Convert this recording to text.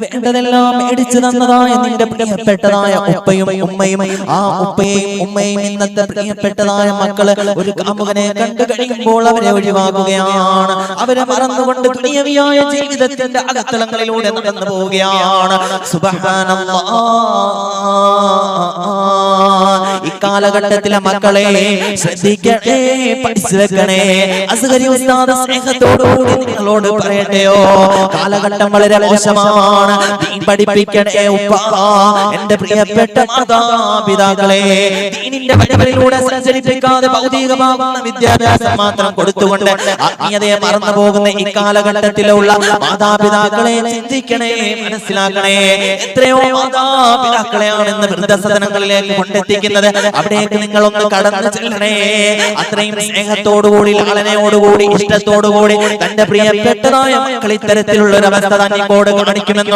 വേണ്ടതെല്ലാം മേടിച്ചു തന്നതായ നിന്റെ പ്രിയപ്പെട്ടതായ ഉപ്പയും ഉമ്മയും, ആ ഉപ്പയും ഉമ്മയും ഇന്നത്തെ പ്രിയപ്പെട്ടതായ മക്കള് ഒരു കാമുകനെ കണ്ടു കഴിയുമ്പോൾ അവരെ ഒഴിവാക്കുകയാണ്. അവരെ മറന്നുകൊണ്ട് ദുനിയവിയായ ജീവിതത്തിന്റെ അകത്തളങ്ങളിലൂടെ നടന്നു പോവുകയാണ്. സുബ്ഹാനല്ലാഹ്. ഇക്കാലഘട്ടത്തിലെ മക്കളെ ശ്രദ്ധിക്കണേ, പഠിച്ചു വെക്കണേ. അസ്ഗരി ഉസ്താദ് സ്നേഹത്തോടുകൂടി നിങ്ങളോട് പറയട്ടെയോ, കാലഘട്ടം വളരെ മോശമാണ്. പഠിപ്പിക്കണേ ഉപ്പ, എന്റെ പ്രിയപ്പെട്ട മാതാപിതാക്കളെ. ദീനിന്റെ വഴികളിലൂടെ സഞ്ചരിപ്പിക്കാതെ ഭൗതികമാകുന്ന വിദ്യാഭ്യാസം മാത്രം കൊടുത്തുകൊണ്ട് ആത്മീയതയെ മറന്നു പോകുന്ന ഇക്കാലഘട്ടത്തിലുള്ള മാതാപിതാക്കളെ ചിന്തിക്കണേ, മനസ്സിലാക്കണേ. എത്രയോ മാതാപിതാക്കളെയാണ് ഇന്ന് വൃദ്ധസദനങ്ങളിലേക്ക് കൊണ്ടെത്തിക്കുന്നത്. അവിടേക്ക് നിങ്ങളൊന്ന് കടന്നു ചെല്ലണേ. അത്രയും സ്നേഹത്തോടുകൂടി, ലാളനയോടുകൂടി, ഇഷ്ടത്തോടുകൂടി തന്റെ പ്രിയപ്പെട്ടതായ മക്കൾ ഇത്തരത്തിലുള്ള ഒരു അവസ്ഥ തന്നെ കാണിക്കുമെന്ന്